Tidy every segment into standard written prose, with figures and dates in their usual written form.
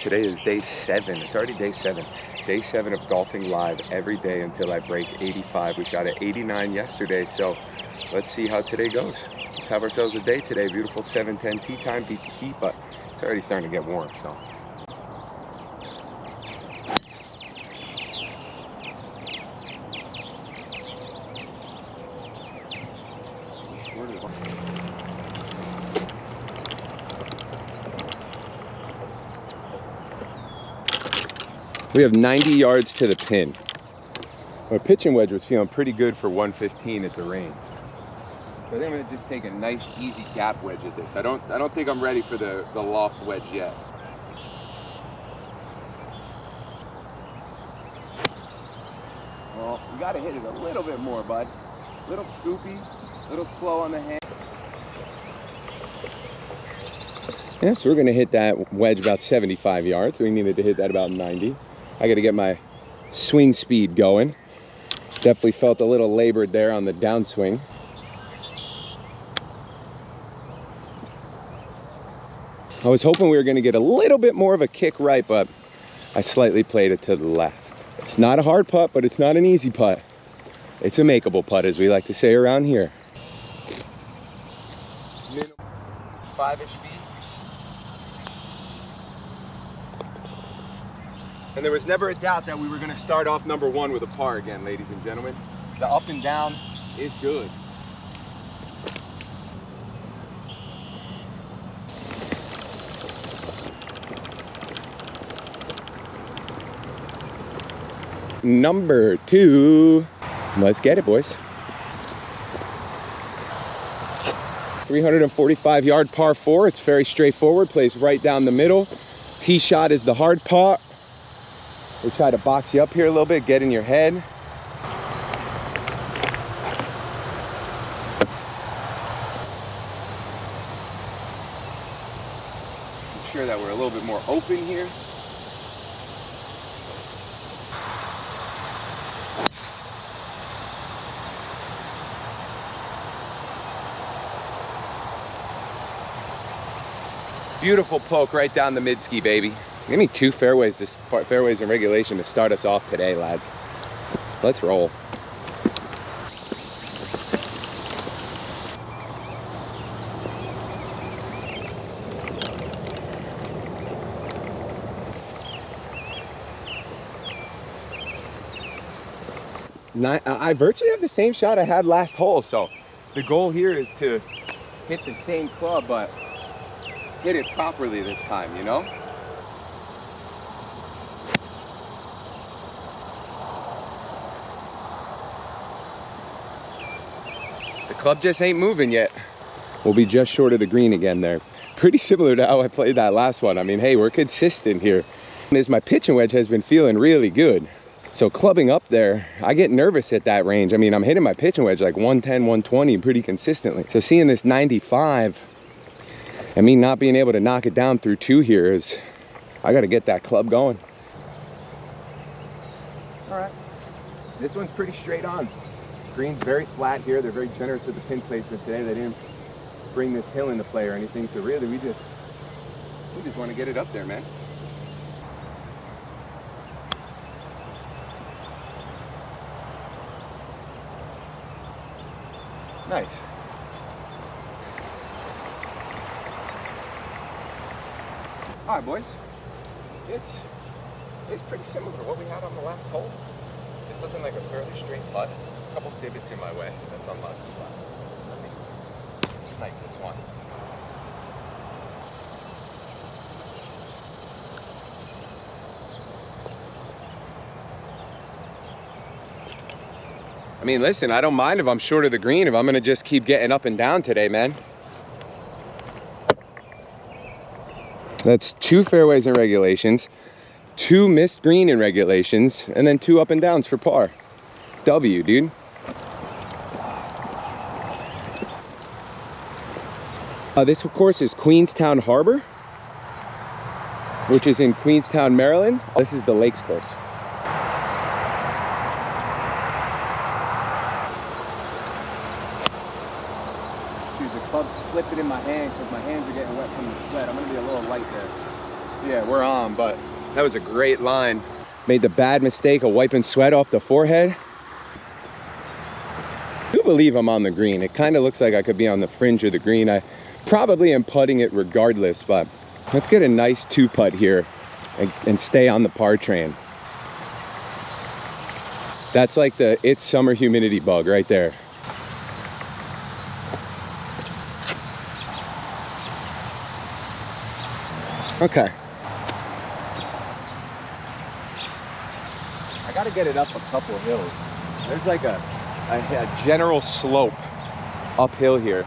Today is day 7. It's already day 7. Day 7 of golfing live every day until I break 85. We shot at 89 yesterday, so let's see how today goes. Let's have ourselves a day today. Beautiful 7:10 tee time, beat the heat, but it's already starting to get warm, so. We have 90 yards to the pin. Our pitching wedge was feeling pretty good for 115 at the range. So I think I'm gonna just take a nice, easy gap wedge at this. I don't think I'm ready for the loft wedge yet. Well, you gotta hit it a little bit more, bud. Little scoopy, little slow on the hand. Yeah, so we're gonna hit that wedge about 75 yards. We needed to hit that about 90. I gotta get my swing speed going. Definitely felt a little labored there on the downswing. I was hoping we were gonna get a little bit more of a kick right, but I slightly played it to the left. It's not a hard putt, but it's not an easy putt. It's a makeable putt, as we like to say around here. 5-ish feet. And there was never a doubt that we were going to start off number 1 with a par again, ladies and gentlemen. The up and down is good. Number 2. Let's get it, boys. 345 yard par 4. It's very straightforward. Plays right down the middle. Tee shot is the hard part. We try to box you up here a little bit, get in your head. Make sure that we're a little bit more open here. Beautiful poke right down the mid-ski, baby. Give me 2 fairways in regulation to start us off today, lads. Let's roll. I virtually have the same shot I had last hole, so the goal here is to hit the same club, but hit it properly this time, you know? The club just ain't moving yet. We'll be just short of the green again there. Pretty similar to how I played that last one. I mean, hey, we're consistent here. My pitching wedge has been feeling really good. So clubbing up there, I get nervous at that range. I mean, I'm hitting my pitching wedge like 110, 120 pretty consistently. So seeing this 95 and me not being able to knock it down through 2 here is, I got to get that club going. All right, this one's pretty straight on. Green's very flat here. They're very generous with the pin placement today. They didn't bring this hill into play or anything. So really, we just want to get it up there, man. Nice. All right, boys. It's pretty similar to what we had on the last hole. It's looking like a fairly straight putt. There's a couple divots in my way. That's unlucky, but let me snipe this one. I mean, listen, I don't mind if I'm short of the green if I'm gonna just keep getting up and down today, man. That's 2 fairways in regulations, 2 missed green in regulations, and then 2 up and downs for par. W, dude. This, of course, is Queenstown Harbor, which is in Queenstown, Maryland. This is the Lakes course. Dude, the club's slipping in my hand because my hands are getting wet from the sweat. I'm going to be a little light there. Yeah, we're on, but that was a great line. Made the bad mistake of wiping sweat off the forehead. I do believe I'm on the green. It kind of looks like I could be on the fringe of the green. I probably am putting it regardless, but let's get a nice 2-putt here and stay on the par train. That's like the It's Summer Humidity bug right there. Okay. I gotta get it up a couple of hills. There's like a general slope uphill here.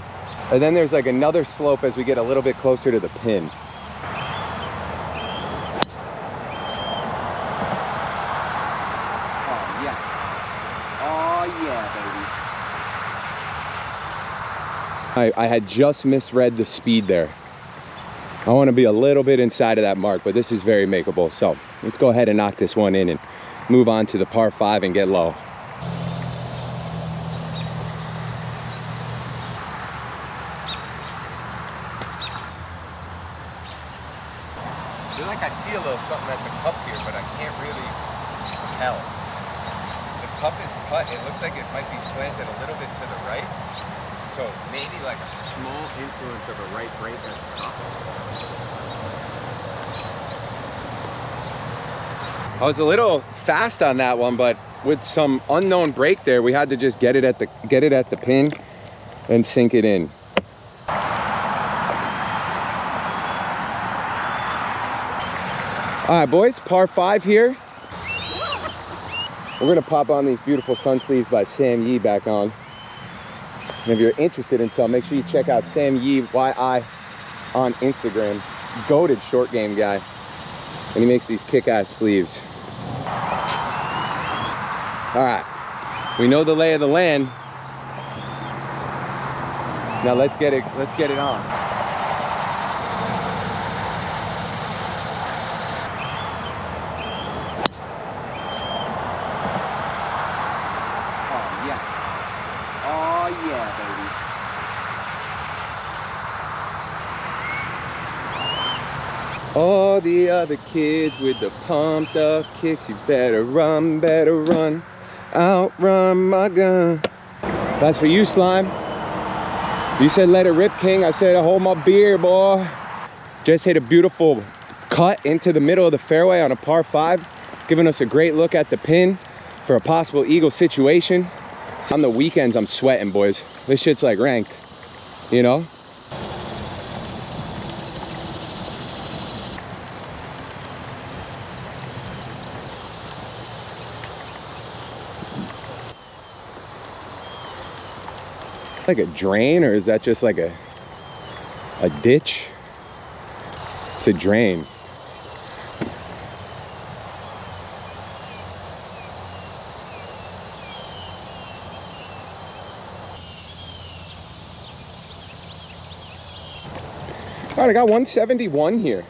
And then there's like another slope as we get a little bit closer to the pin. Oh yeah. Oh yeah, baby. I had just misread the speed there. I want to be a little bit inside of that mark, but this is very makeable. So let's go ahead and knock this one in and move on to the par 5 and get low. I feel like I see a little something at the cup here, but I can't really tell. The cup is cut. It looks like it might be slanted a little bit to the right. So maybe like a small influence of a right break at the top. I was a little fast on that one, but with some unknown break there, we had to just get it at the pin and sink it in. All right, boys, par 5 here. We're gonna pop on these beautiful sun sleeves by Sam Yee back on. And if you're interested in some, make sure you check out Sam Yee YI on Instagram. Goated short game guy. And he makes these kick-ass sleeves. All right, we know the lay of the land. Now let's get it on. Oh yeah. Oh yeah, baby. All the other kids with the pumped up kicks, you better run, outrun my gun. That's for you, Slime. You said let it rip, King. I said hold my beer, boy. Just hit a beautiful cut into the middle of the fairway on a par 5, giving us a great look at the pin for a possible eagle situation. On the weekends, I'm sweating, boys. This shit's like ranked, you know? Like a drain, or is that just like a ditch? It's a drain. All right, I got 171 here.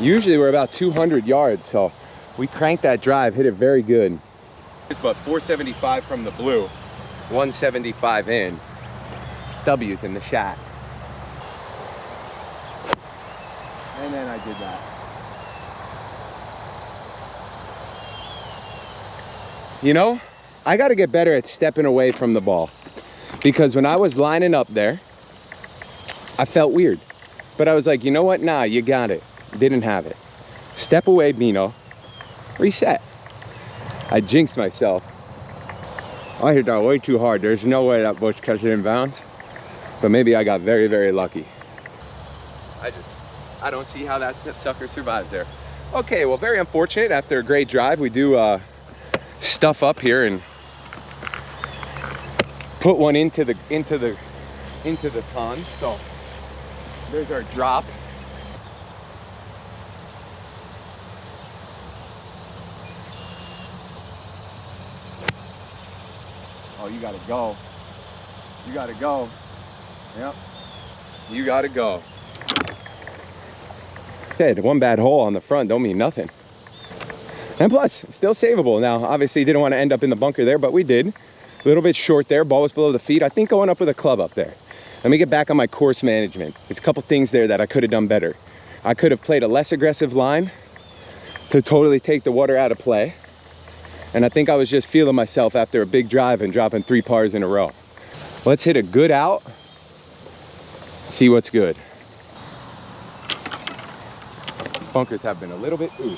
Usually we're about 200 yards, so we cranked that drive, hit it very good. It's about 475 from the blue. 175 in. W's in the shot. And then I did that. You know, I got to get better at stepping away from the ball, because when I was lining up there, I felt weird. But I was like, you know what? Nah, you got it. Didn't have it. Step away, Bino. Reset. I jinxed myself. I hit that way too hard. There's no way that bush catches it in bounds. But maybe I got very, very lucky. I don't see how that sucker survives there. Okay, well, very unfortunate. After a great drive, we do stuff up here and put one into the pond. So there's our drop. Oh, you gotta go. You gotta go. Yep. You gotta go. Okay, one bad hole on the front don't mean nothing. And plus, still savable. Now, obviously, didn't want to end up in the bunker there, but we did. A little bit short there. Ball was below the feet. I think going up with a club up there. Let me get back on my course management. There's a couple things there that I could have done better. I could have played a less aggressive line to totally take the water out of play. And I think I was just feeling myself after a big drive and dropping 3 pars in a row. Let's hit a good out, see what's good. These bunkers have been a little bit, ooh.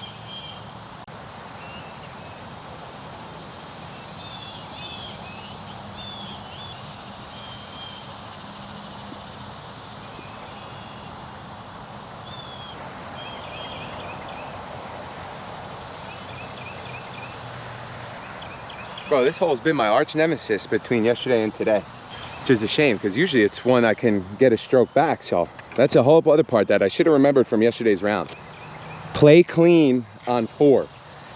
Bro, this hole's been my arch nemesis between yesterday and today, which is a shame because usually it's one I can get a stroke back. So that's a whole other part that I should have remembered from yesterday's round. Play clean on 4,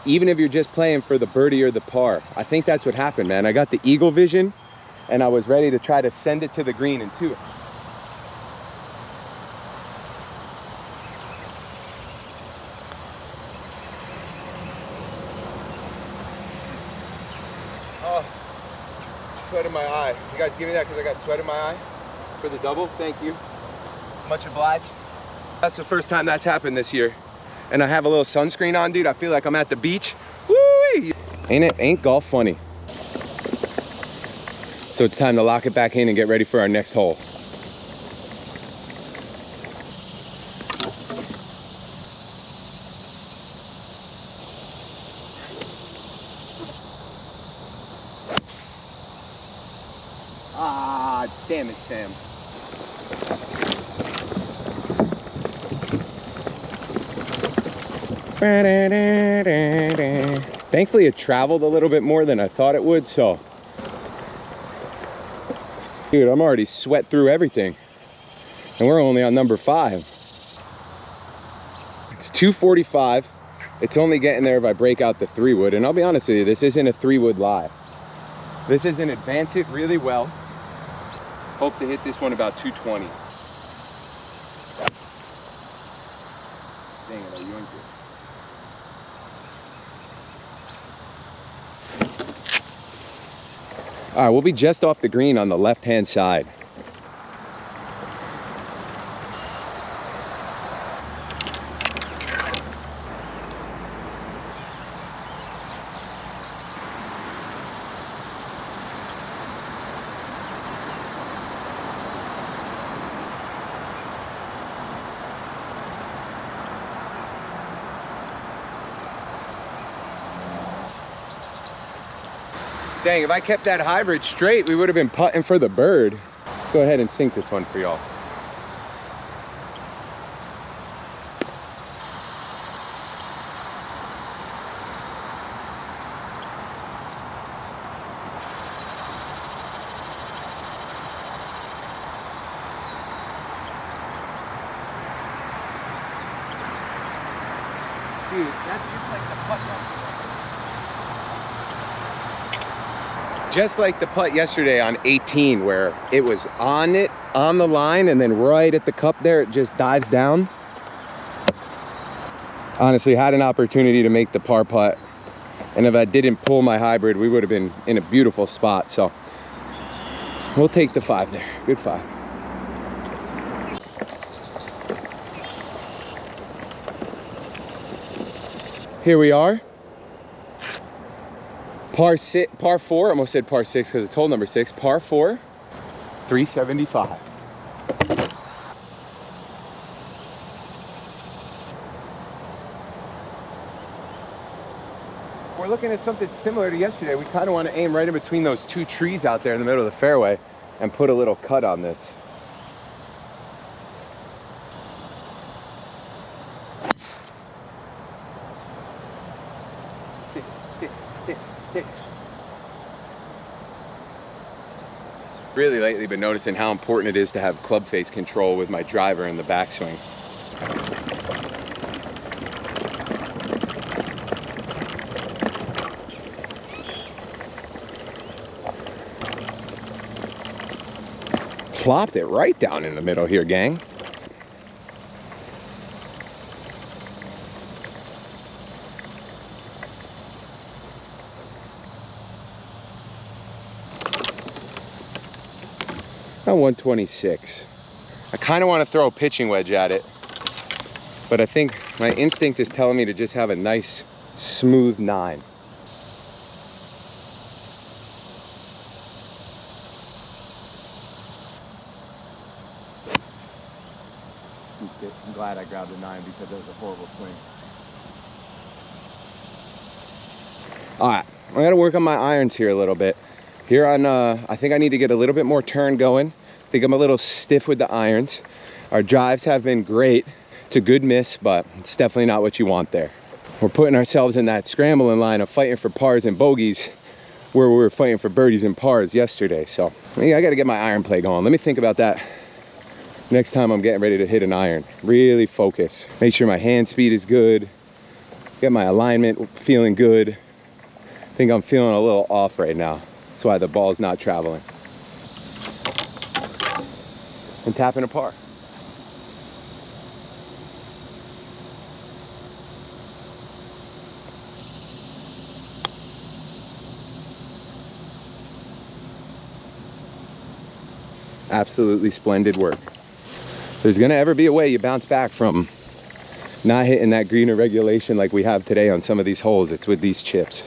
even if you're just playing for the birdie or the par. I think that's what happened, man. I got the eagle vision and I was ready to try to send it to the green in 2. Oh, sweat in my eye. You guys give me that because I got sweat in my eye for the double. Thank you. Much obliged. That's the first time that's happened this year. And I have a little sunscreen on, dude. I feel like I'm at the beach. Woo! Ain't golf funny? So it's time to lock it back in and get ready for our next hole. Ah, damn it, Sam. Thankfully it traveled a little bit more than I thought it would, so. Dude, I'm already sweat through everything. And we're only on number 5. It's 2:45. It's only getting there if I break out the 3-wood. And I'll be honest with you, this isn't a 3-wood lie. This is an advance it really well. Hope to hit this one about 220. Dang it, I yoinked it. All right, we'll be just off the green on the left-hand side. Dang, if I kept that hybrid straight, we would have been putting for the bird. Let's go ahead and sink this one for y'all. Dude, that's just like the putt yesterday. Just like the putt yesterday on 18, where it was on the line, and then right at the cup there, it just dives down. Honestly, had an opportunity to make the par putt, and if I didn't pull my hybrid, we would have been in a beautiful spot. So we'll take the 5 there. Good 5. Here we are. Par 4, almost said par 6 because it's hole number 6. Par 4, 375. We're looking at something similar to yesterday. We kind of want to aim right in between those 2 trees out there in the middle of the fairway and put a little cut on this. Sit. Really lately been noticing how important it is to have club face control with my driver in the backswing. Plopped it right down in the middle here, gang. About 126. I kind of want to throw a pitching wedge at it. but I think my instinct is telling me to just have a nice, smooth 9. I'm glad I grabbed a 9 because that was a horrible swing. All right, I gotta work on my irons here a little bit. Here on, I think I need to get a little bit more turn going. I think I'm a little stiff with the irons. Our drives have been great. It's a good miss, but it's definitely not what you want there. We're putting ourselves in that scrambling line of fighting for pars and bogeys where we were fighting for birdies and pars yesterday. So I gotta get my iron play going. Let me think about that next time I'm getting ready to hit an iron. Really focus. Make sure my hand speed is good. Get my alignment feeling good. I think I'm feeling a little off right now. That's why the ball's not traveling. And tapping a par. Absolutely splendid work. There's gonna ever be a way you bounce back from not hitting that green or regulation like we have today on some of these holes. It's with these chips.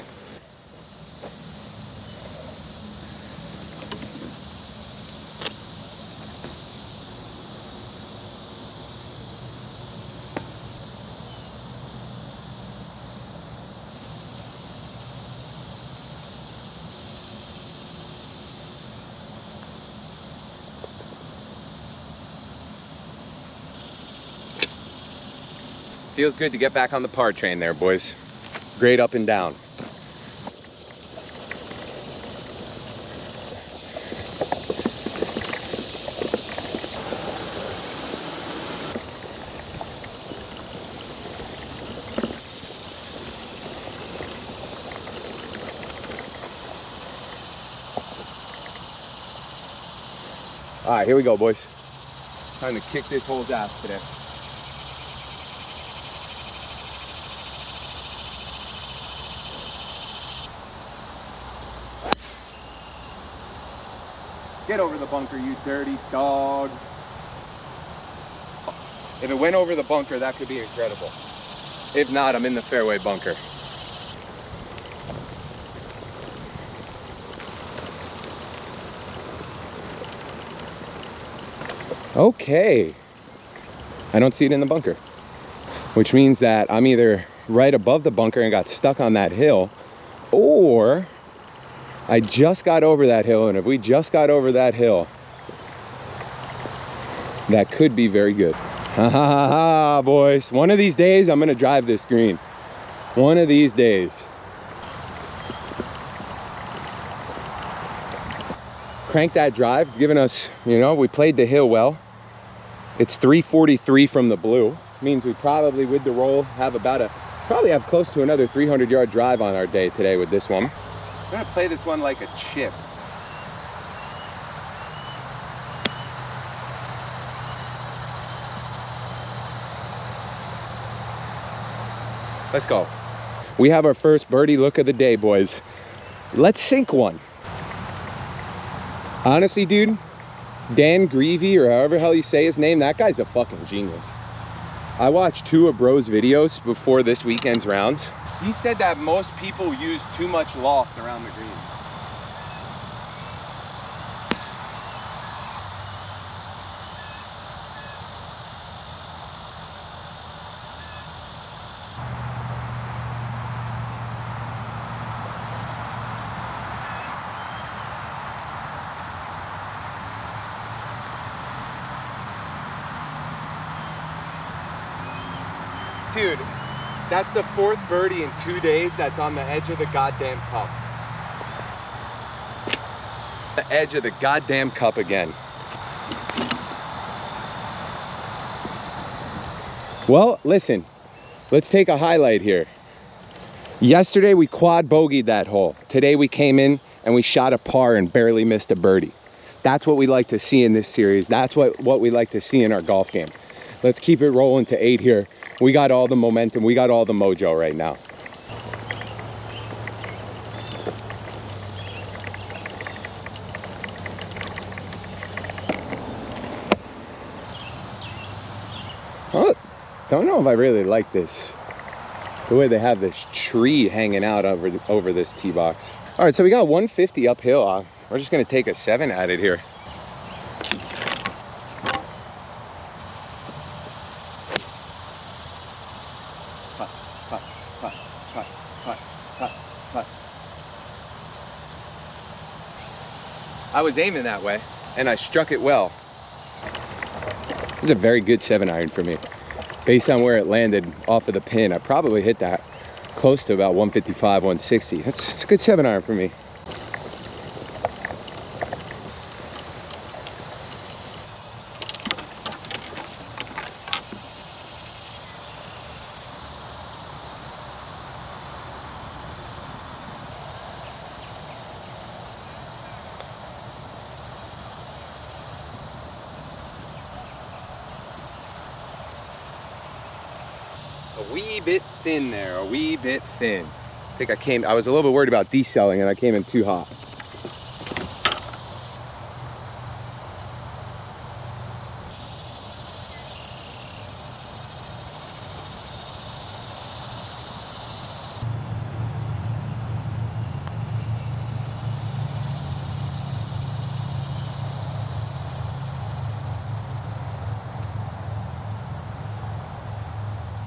Feels good to get back on the par train there, boys. Great up and down. All right, here we go, boys. Time to kick this hole's ass today. Get over the bunker, you dirty dog. If it went over the bunker, that could be incredible. If not, I'm in the fairway bunker. Okay. I don't see it in the bunker, which means that I'm either right above the bunker and got stuck on that hill, or I just got over that hill, and if we just got over that hill, that could be very good. Ha ha ha ha, boys. One of these days, I'm gonna drive this green. One of these days. Crank that drive, giving us, you know, we played the hill well. It's 343 from the blue. Means we probably, with the roll, have probably have close to another 300-yard drive on our day today with this one. I'm gonna play this one like a chip. Let's go. We have our first birdie look of the day, boys. Let's sink one. Honestly, dude, Dan Greavy, or however the hell you say his name, that guy's a fucking genius. I watched 2 of Bro's videos before this weekend's rounds. He said that most people use too much loft around the green. Dude, that's the 4th birdie in 2 days that's on the edge of the goddamn cup. The edge of the goddamn cup again. Well, listen, let's take a highlight here. Yesterday we quad bogeyed that hole. Today we came in and we shot a par and barely missed a birdie. That's what we like to see in this series. That's what we like to see in our golf game. Let's keep it rolling to 8 here. We got all the momentum. We got all the mojo right now. Oh, Don't know if I really like this. The way they have this tree hanging out over this tee box. All right, so we got 150 uphill. We're just gonna take a 7 at it here. Putt, putt, putt, putt, putt, putt, putt. I was aiming that way, and I struck it well. It's a very good 7-iron for me. Based on where it landed off of the pin, I probably hit that close to about 155, 160. It's a good 7-iron for me. A wee bit thin there, a wee bit thin. I think I was a little bit worried about decelling and I came in too hot.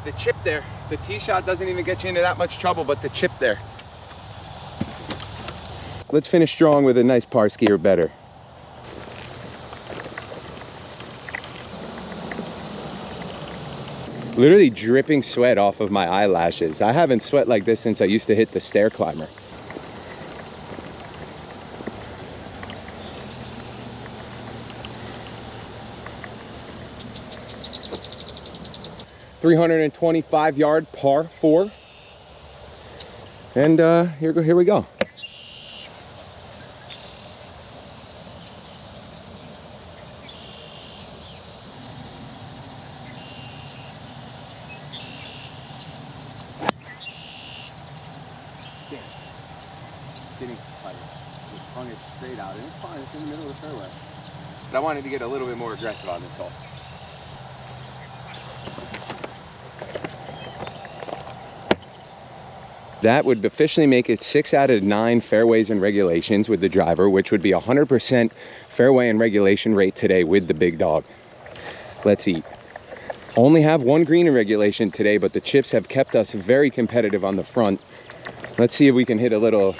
The chip there, the tee shot doesn't even get you into that much trouble, but the chip there. Let's finish strong with a nice par ski or better. Literally dripping sweat off of my eyelashes. I haven't sweat like this since I used to hit the stair climber. .325-yard par 4, and here we go. Didn't fight it. Just hung it straight out, and it's fine. It's in the middle of the fairway. But I wanted to get a little bit more aggressive on this hole. That would officially make it 6 out of 9 fairways and regulations with the driver, which would be 100% fairway and regulation rate today with the big dog. Let's eat. Only have 1 green in regulation today, but the chips have kept us very competitive on the front. Let's see if we can hit a little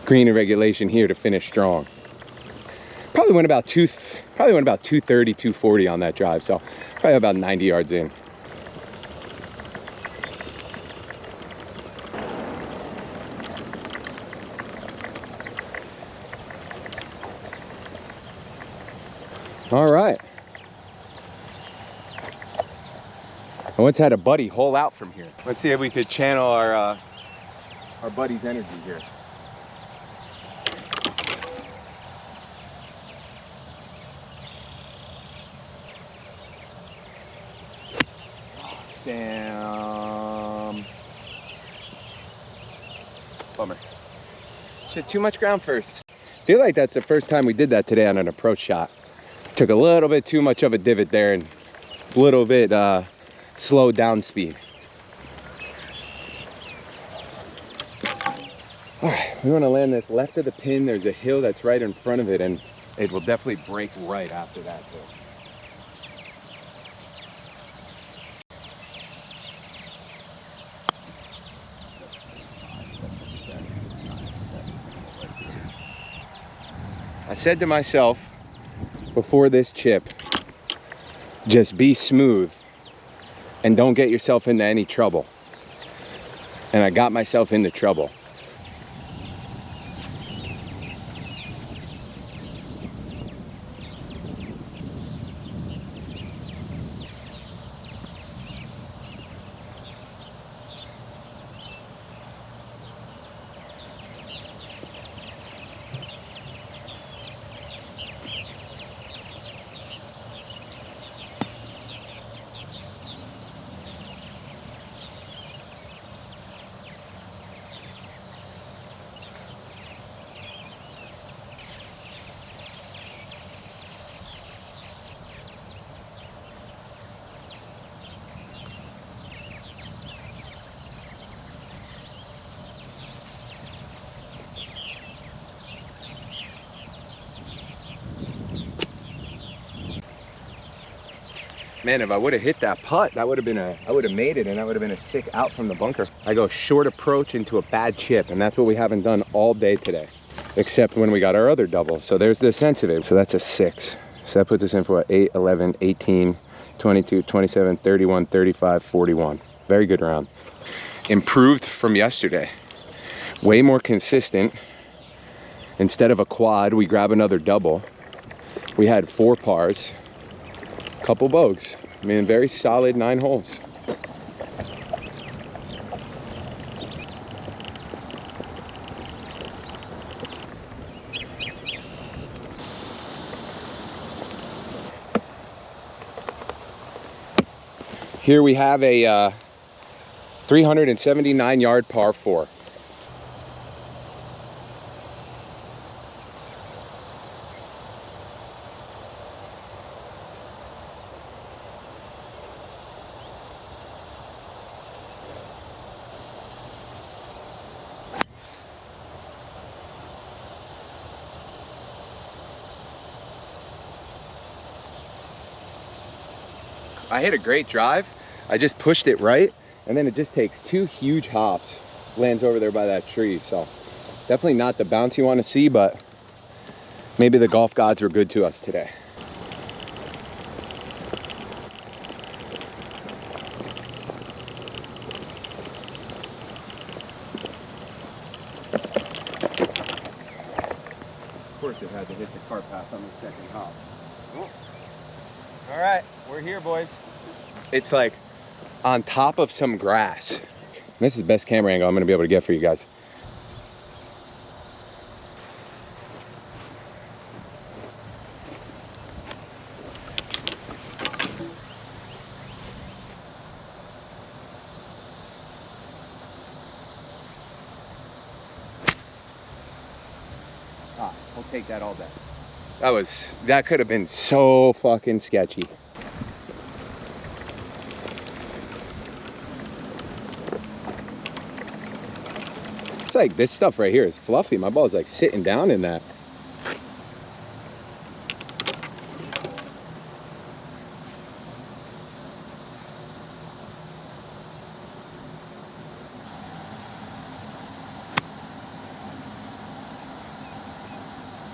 green in regulation here to finish strong. Probably went about 230, 240 on that drive, so probably about 90 yards in. All right. I once had a buddy hole out from here. Let's see if we could channel our buddy's energy here. Damn. Bummer. Shit, too much ground first. I feel like that's the first time we did that today on an approach shot. Took a little bit too much of a divot there and a little bit slowed down speed. All right, we want to land this left of the pin. There's a hill that's right in front of it, and it will definitely break right after that hill. I said to myself before this chip, just be smooth and don't get yourself into any trouble. And I got myself into trouble. Man, if I would have hit that putt, that would have been I would have made it, and that would have been a sick out from the bunker. I go short approach into a bad chip, and that's what we haven't done all day today, except when we got our other double. So there's the sense of it. So that's a 6. So that puts us in for what, 8, 11, 18, 22, 27, 31, 35, 41. Very good round. Improved from yesterday. Way more consistent. Instead of a quad, we grab another double. We had 4 pars, couple bogeys. I mean, very solid 9 holes. Here we have a 379 yard par 4. I hit a great drive. I just pushed it right, and then it just takes 2 huge hops, lands over there by that tree. So definitely not the bounce you want to see, but maybe the golf gods were good to us today. Of course it had to hit the cart path on the second hop. All right, we're here, boys. It's like on top of some grass. This is the best camera angle I'm gonna be able to get for you guys. We'll take that all day. That could have been so fucking sketchy. It's like this stuff right here is fluffy. My ball's like sitting down in that.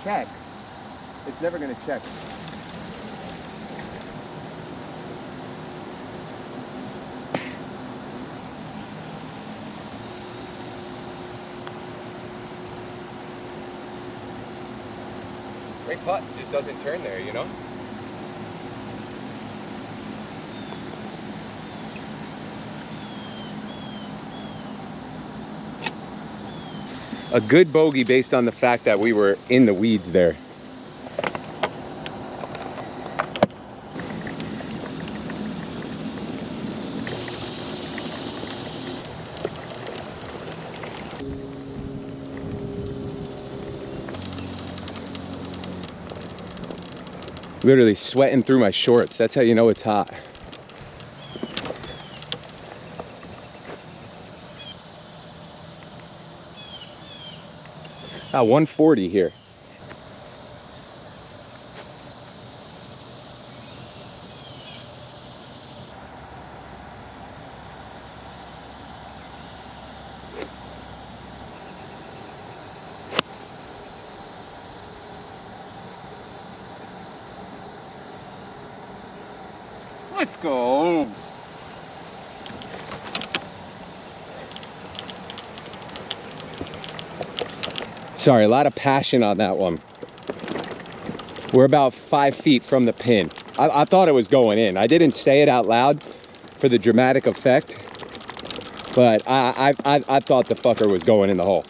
Check. It's never gonna check. Great putt, just doesn't turn there, you know? A good bogey based on the fact that we were in the weeds there. Literally sweating through my shorts. That's how you know it's hot. 140 here. Let's go. Sorry, a lot of passion on that one. We're about 5 feet from the pin. I thought it was going in. I didn't say it out loud for the dramatic effect, but I thought the fucker was going in the hole.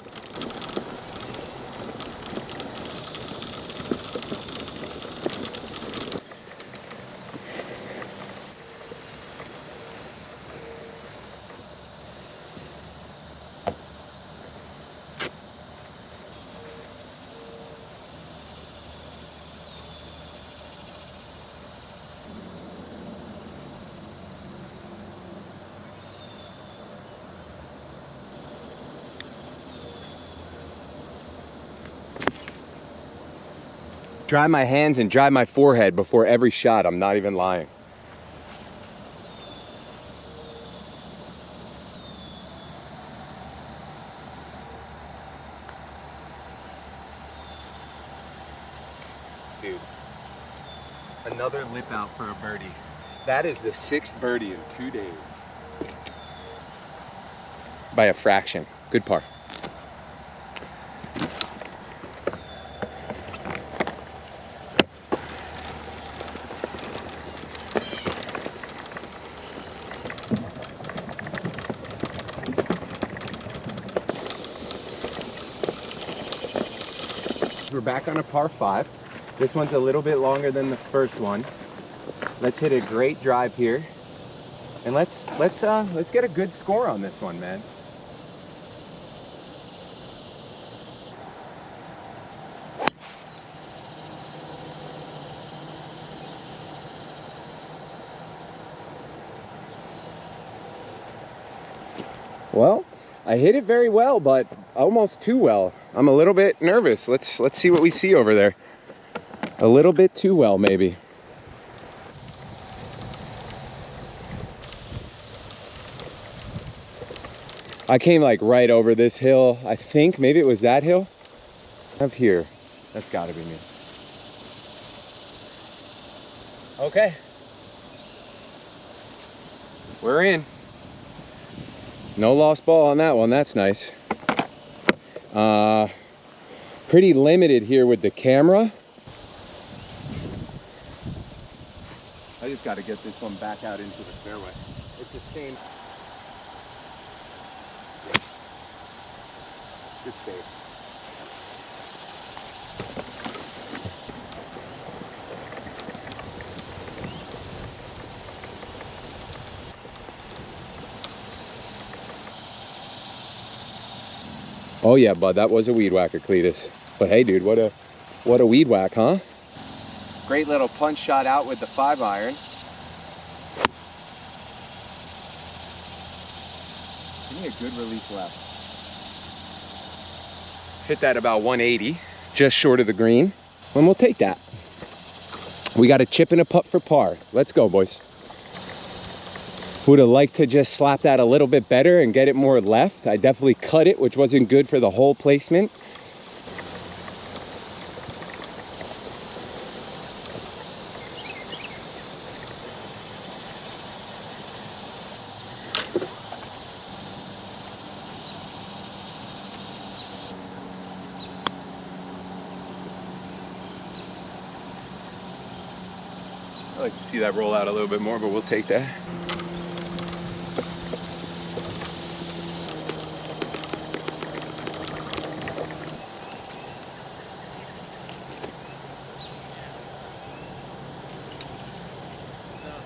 Dry my hands and dry my forehead before every shot. I'm not even lying. Another lip out for a birdie. That is the 6th birdie in 2 days. By a fraction. Good par. We're back on a par 5. This one's a little bit longer than the first one. Let's hit a great drive here. And let's get a good score on this one, man. Well, I hit it very well, but almost too well. I'm a little bit nervous. Let's see what we see over there. A little bit too well, maybe. I came like right over this hill. I think maybe it was that hill. Up here. That's gotta be me. Okay. We're in. No lost ball on that one. That's nice. Pretty limited here with the camera. I just got to get this one back out into the fairway. It's the same. Good save. Oh yeah, bud, that was a weed whacker, Cletus. But hey, dude, what a weed whack, huh? Great little punch shot out with the 5-iron. Give me a good release left. Hit that about 180, just short of the green. And we'll take that. We got a chip and a putt for par. Let's go, boys. Would have liked to just slap that a little bit better and get it more left. I definitely cut it, which wasn't good for the hole placement. I'd like to see that roll out a little bit more, but we'll take that.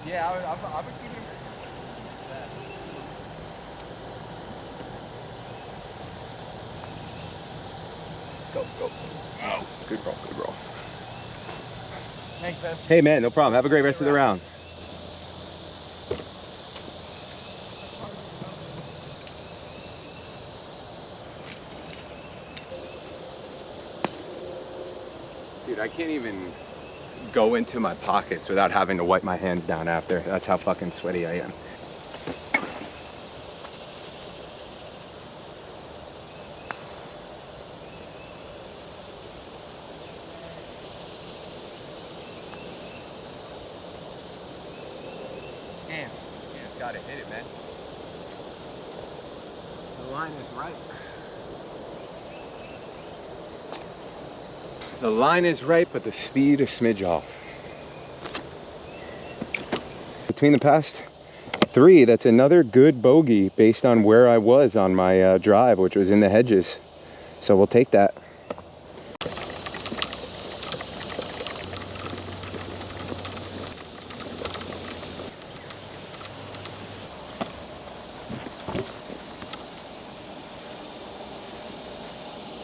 Yeah, I would keep it. Go, go. Oh, good roll, good roll. Thanks, man. Hey, man, no problem. Have a great rest of the round. Dude, I can't even go into my pockets without having to wipe my hands down after. That's how fucking sweaty I am. Damn, you just gotta hit it, man. The line is right. The line is right, but the speed a smidge off. Between the past 3, that's another good bogey based on where I was on my drive, which was in the hedges. So we'll take that.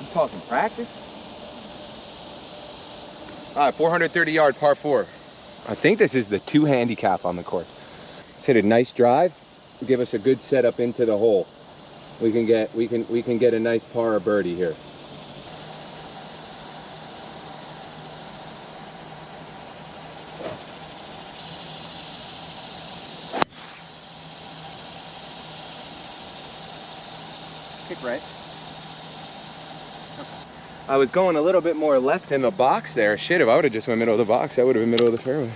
You talking practice? All right, 430-yard par 4. I think this is the 2 handicap on the course. Let's hit a nice drive, give us a good setup into the hole. We can get a nice par or birdie here. Kick right. Okay. I was going a little bit more left in the box there. Shit, if I would have just went middle of the box, that would have been middle of the fairway.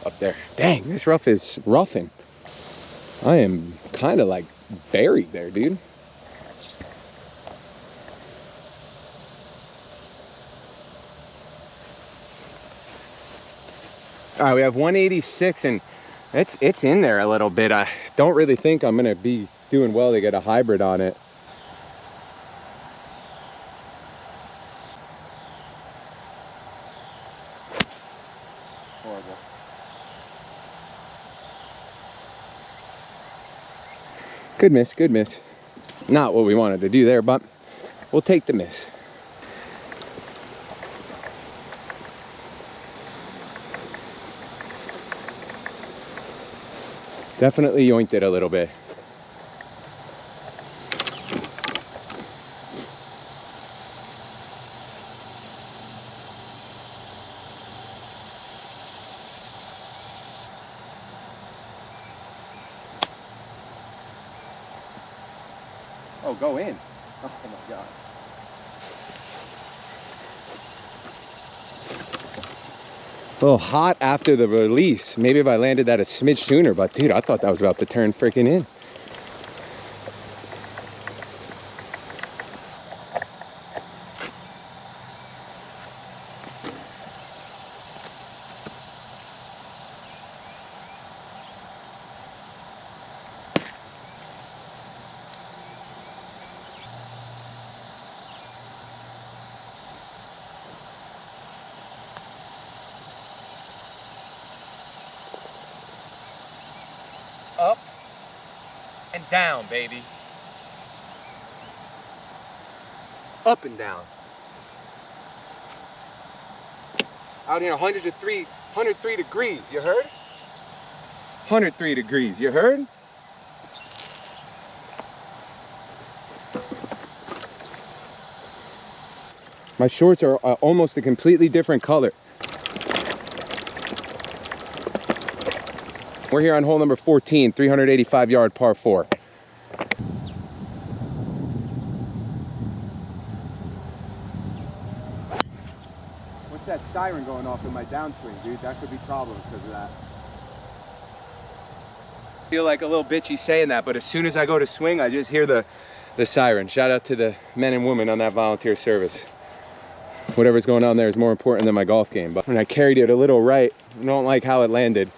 Up there. Dang, this rough is roughing. I am kind of like buried there, dude. All right, we have 186 and it's in there a little bit. I don't really think I'm gonna be doing well to get a hybrid on it. Horrible. Good miss, good miss. Not what we wanted to do there, but we'll take the miss. Definitely yoinked it a little bit. Oh, go in. Oh my God. A little hot after the release. Maybe if I landed that a smidge sooner, but dude, I thought that was about to turn freaking in. Up and down, baby. Up and down. Out here 103 degrees, you heard? 103 degrees, you heard? My shorts are almost a completely different color. We're here on hole number 14, 385 yard par 4. What's that siren going off in my downswing, dude? That could be problems because of that. I feel like a little bitchy saying that, but as soon as I go to swing, I just hear the siren. Shout out to the men and women on that volunteer service. Whatever's going on there is more important than my golf game. But when I carried it a little right, I don't like how it landed.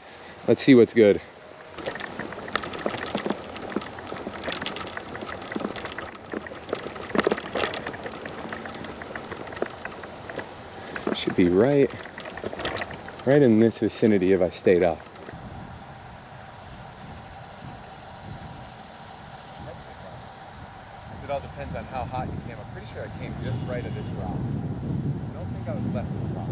Let's see what's good. Should be right in this vicinity if I stayed up. It all depends on how hot you came. I'm pretty sure I came just right of this rock. I don't think I was left of the rock.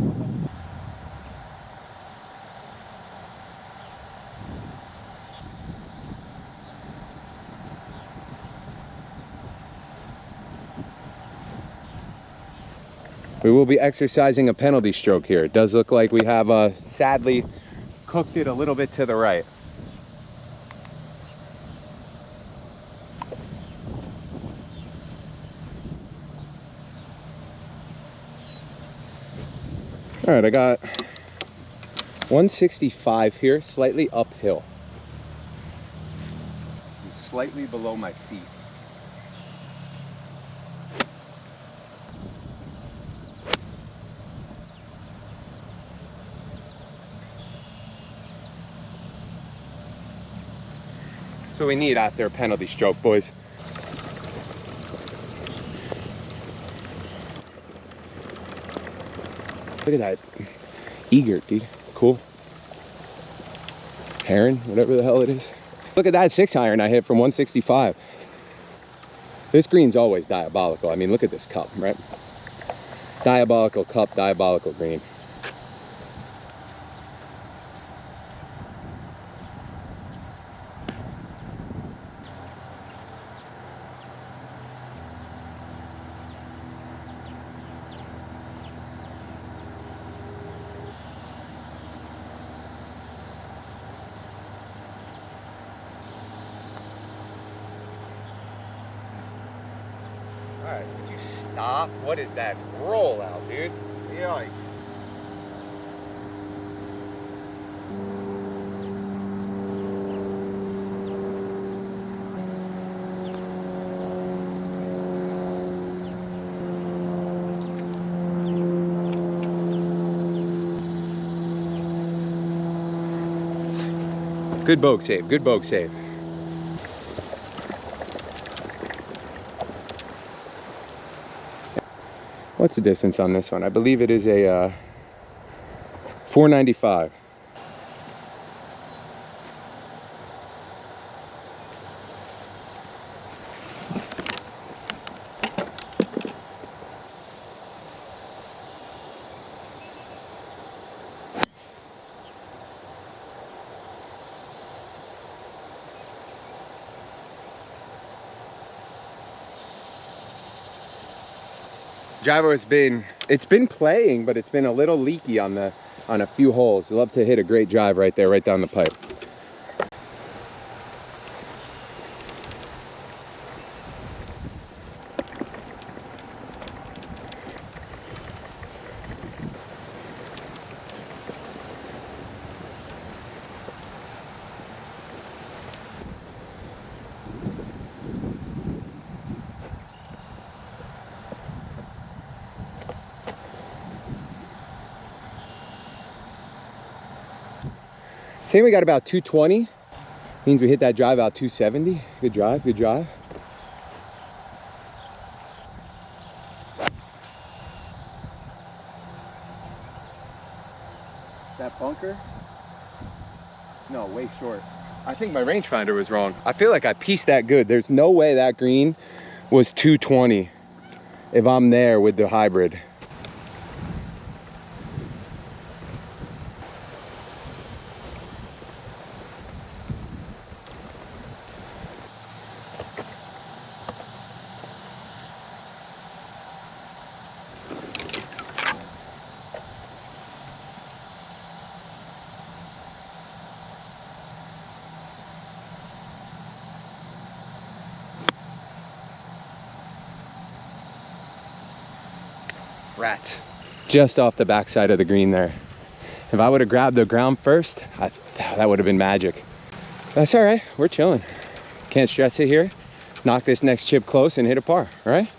We will be exercising a penalty stroke here. It does look like we have sadly cooked it a little bit to the right. All right, I got 165 here, slightly uphill. Slightly below my feet. That's what we need after a penalty stroke, boys. Look at that egret, dude. Cool. Heron, whatever the hell it is. Look at that 6-iron I hit from 165. This green's always diabolical. I mean, look at this cup, right? Diabolical cup, diabolical green. right, would you stop? What is that roll out, dude? Yikes. Good bogue save, good bogue save. What's the distance on this one? I believe it is a 495. Driver it's been playing, but it's been a little leaky on a few holes. Love to hit a great drive right there, right down the pipe. Saying we got about 220 means we hit that drive out 270. Good drive, good drive. That bunker? No, way short. I think my rangefinder was wrong. I feel like I pieced that good. There's no way that green was 220 if I'm there with the hybrid. Rats. Just off the backside of the green there. If I would have grabbed the ground first, that would have been magic. That's all right, we're chilling. Can't stress it here. Knock this next chip close and hit a par, right?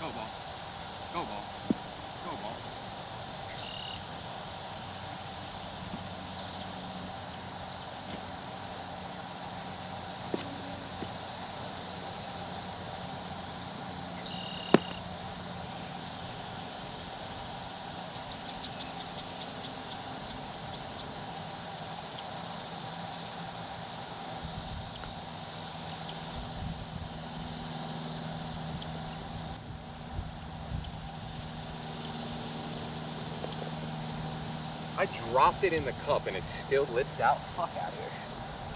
Go ball. Go ball. Go ball. I dropped it in the cup and it still lips out. Fuck out of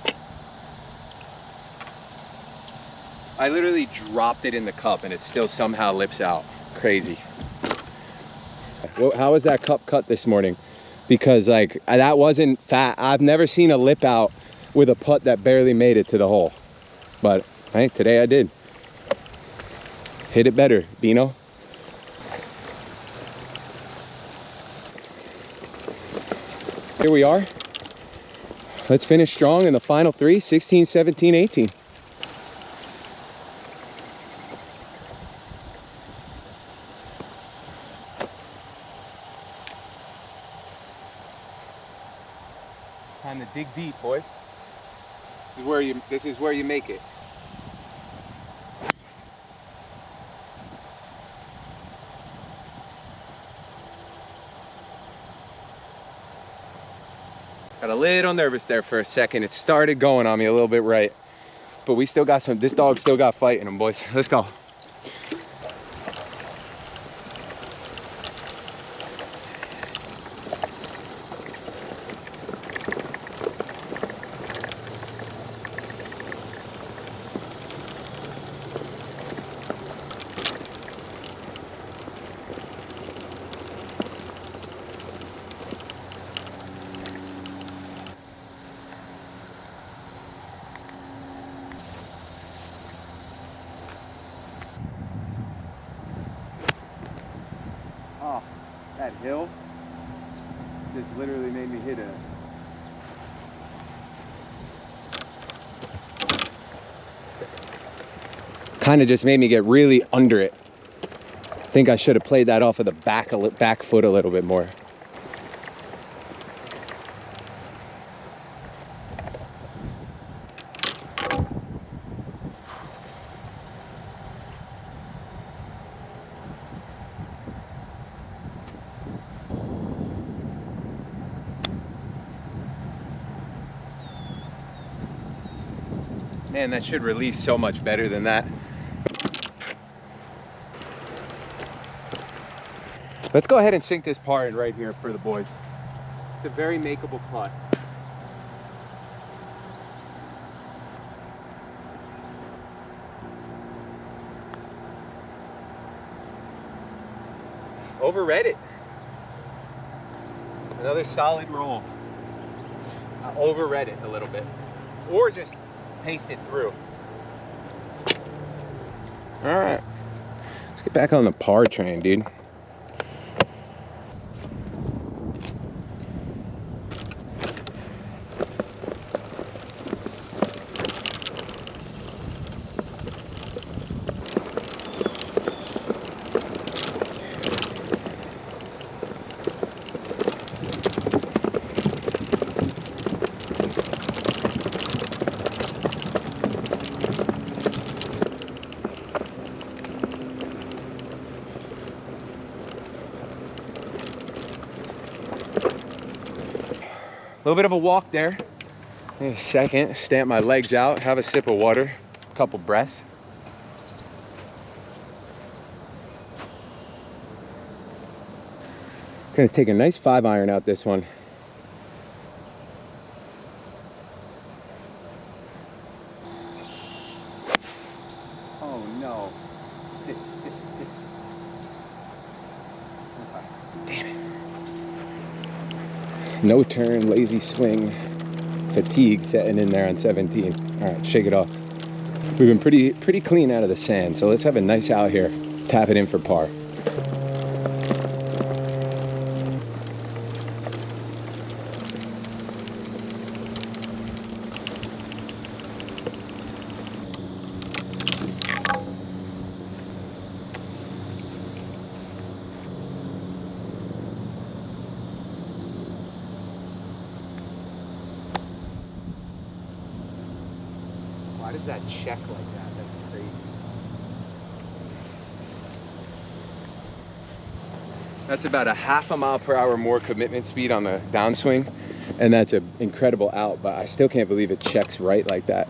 here. I literally dropped it in the cup and it still somehow lips out. Crazy. Well, how was that cup cut this morning? Because like that wasn't fat. I've never seen a lip out with a putt that barely made it to the hole. But hey, today I did. Hit it better, Bino. Here we are. Let's finish strong in the final three, 16, 17, 18. Time to dig deep, boys. This is where you make it. Got a little nervous there for a second. It started going on me a little bit right. But we still got this dog still got fight in him, boys. Let's go. hill just literally made me hit a kind of just made me get really under it. I think I should have played that off of the back foot a little bit more. Man, that should release so much better than that. Let's go ahead and sink this par in right here for the boys. It's a very makeable putt. Overread it. Another solid roll. I overread it a little bit. Or just paced it through. All right, let's get back on the par train, dude. A little bit of a walk there. In a second, stamp my legs out, have a sip of water, a couple breaths. Gonna take a nice 5-iron out this one. Oh no. Damn it. No turn, lazy swing, fatigue setting in there on 17. All right, shake it off. We've been pretty clean out of the sand, so let's have a nice out here. Tap it in for par. Why does that check like that? That's crazy. That's about a half a mile per hour more commitment speed on the downswing, and that's an incredible out, but I still can't believe it checks right like that.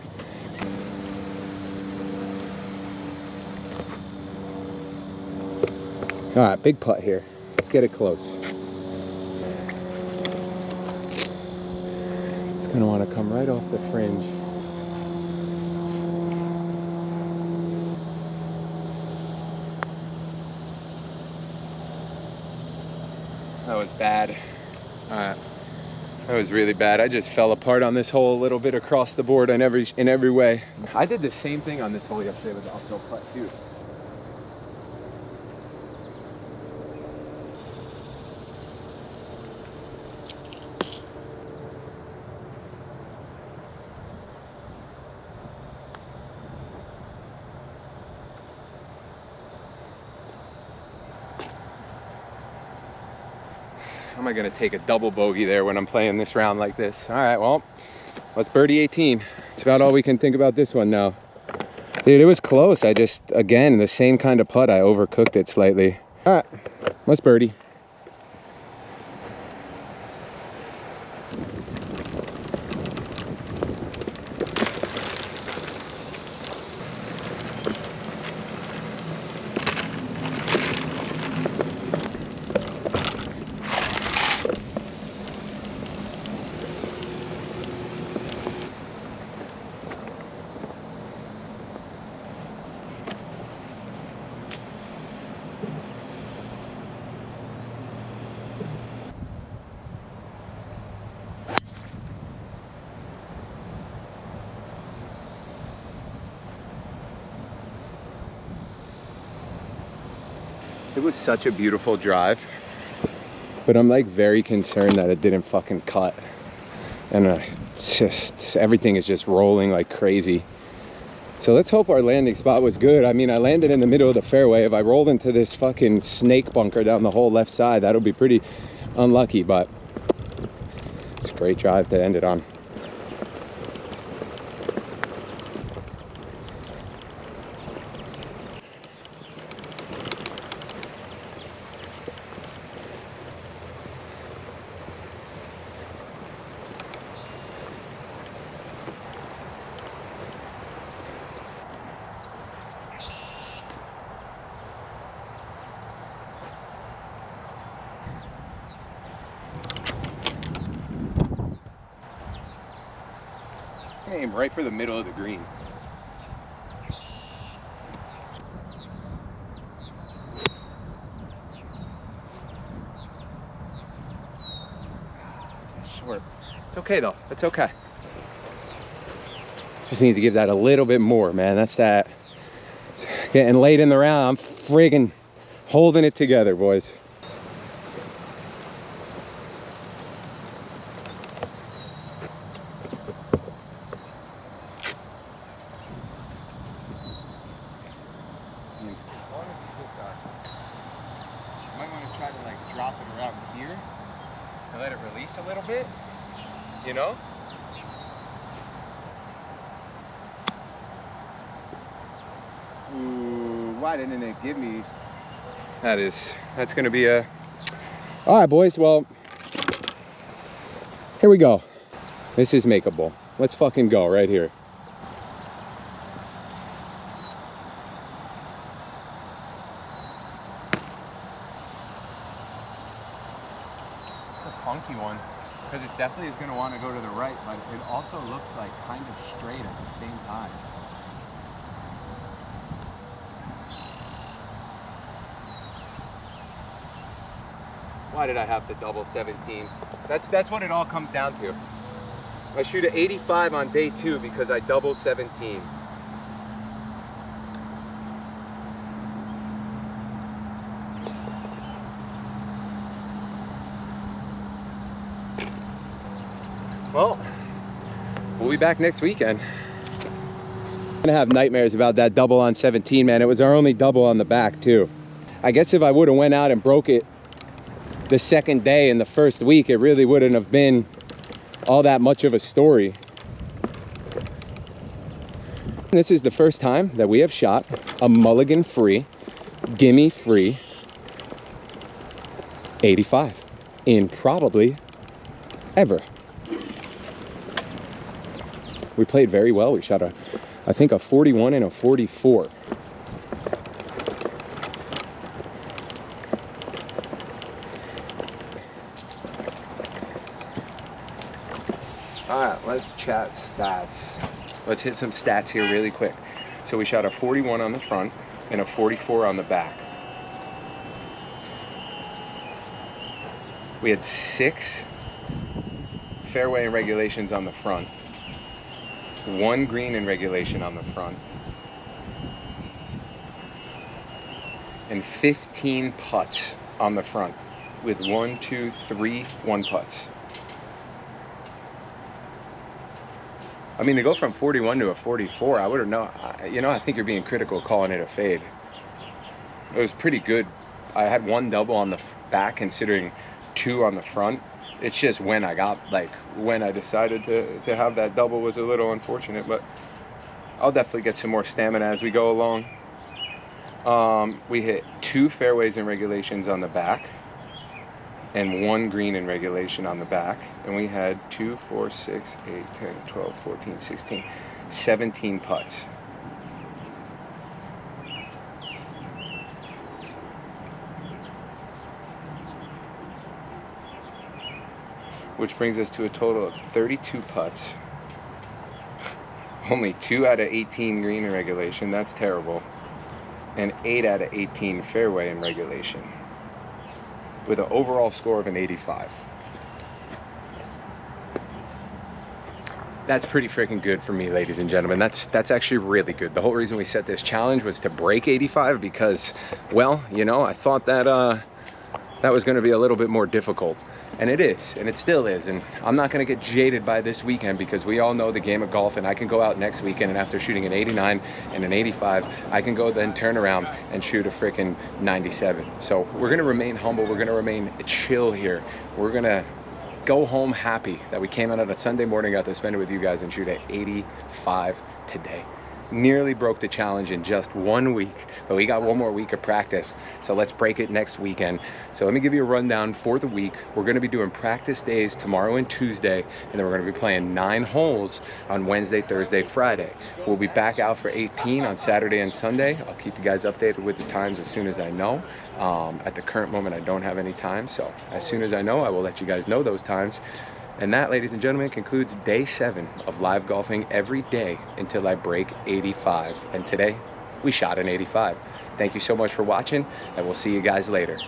All right, big putt here. Let's get it close. It's gonna wanna come right off the fringe. That was bad. That was really bad. I just fell apart on this hole a little bit across the board in every way. I did the same thing on this hole yesterday with the uphill putt too. How am I gonna take a double bogey there when I'm playing this round like this? All right, well, let's birdie 18. It's about all we can think about this one now. Dude, it was close. I just, again, the same kind of putt, I overcooked it slightly. All right, let's birdie. It was such a beautiful drive. But I'm like very concerned that it didn't fucking cut. And it's just, everything is just rolling like crazy. So let's hope our landing spot was good. I mean, I landed in the middle of the fairway. If I rolled into this fucking snake bunker down the whole left side, that'll be pretty unlucky, but it's a great drive to end it on. Aim right for the middle of the green. Short. It's okay though. It's okay. Just need to give that a little bit more, man. That's that. Getting late in the round. I'm friggin' holding it together, boys. Try to like drop it around here and let it release a little bit, you know? Ooh, why didn't it give me? That's gonna be a... All right, boys, well, here we go. This is makeable. Let's fucking go right here. Funky one, because it definitely is going to want to go to the right, but it also looks like kind of straight at the same time. Why did I have to double 17? That's what it all comes down to. I shoot an 85 on day 2 because I double 17. Well, we'll be back next weekend. I'm gonna have nightmares about that double on 17, man. It was our only double on the back too. I guess if I would have went out and broke it the second day in the first week, it really wouldn't have been all that much of a story. This is the first time that we have shot a mulligan free, gimme free 85 in probably ever. We played very well. We shot I think a 41 and a 44. All right, let's chat stats. Let's hit some stats here really quick. So we shot a 41 on the front and a 44 on the back. We had 6 fairway and regulations on the front. 1 green in regulation on the front, and 15 putts on the front with 1, 2, 3 one putts. I mean, to go from 41 to a 44, I would have known. You know, I think you're being critical calling it a fade. It was pretty good. I had 1 double on the back, considering 2 on the front. It's just when I decided to have that double was a little unfortunate, but I'll definitely get some more stamina as we go along. We hit 2 fairways in regulations on the back and 1 green in regulation on the back, and we had 2, 4, 6, 8, 10, 12, 14, 16, 17 putts. Which brings us to a total of 32 putts. Only 2 out of 18 green in regulation, that's terrible. And 8 out of 18 fairway in regulation, with an overall score of an 85. That's pretty freaking good for me, ladies and gentlemen. That's actually really good. The whole reason we set this challenge was to break 85 because, well, you know, I thought that that was gonna be a little bit more difficult. And it is, and it still is. And I'm not gonna get jaded by this weekend because we all know the game of golf, and I can go out next weekend and after shooting an 89 and an 85, I can go then turn around and shoot a freaking 97. So we're gonna remain humble, we're gonna remain chill here. We're gonna go home happy that we came out on a Sunday morning, got to spend it with you guys and shoot at 85 today. Nearly broke the challenge in just 1 week, but we got one more week of practice, so let's break it next weekend. So let me give you a rundown for the week. We're going to be doing practice days tomorrow and Tuesday, and then we're going to be playing 9 holes on Wednesday, Thursday, Friday. We'll be back out for 18 on Saturday and Sunday. I'll keep you guys updated with the times as soon as I know. At the current moment, I don't have any time, so as soon as I know, I will let you guys know those times. And that, ladies and gentlemen, concludes day 7 of live golfing every day until I break 85. And today, we shot an 85. Thank you so much for watching, and we'll see you guys later.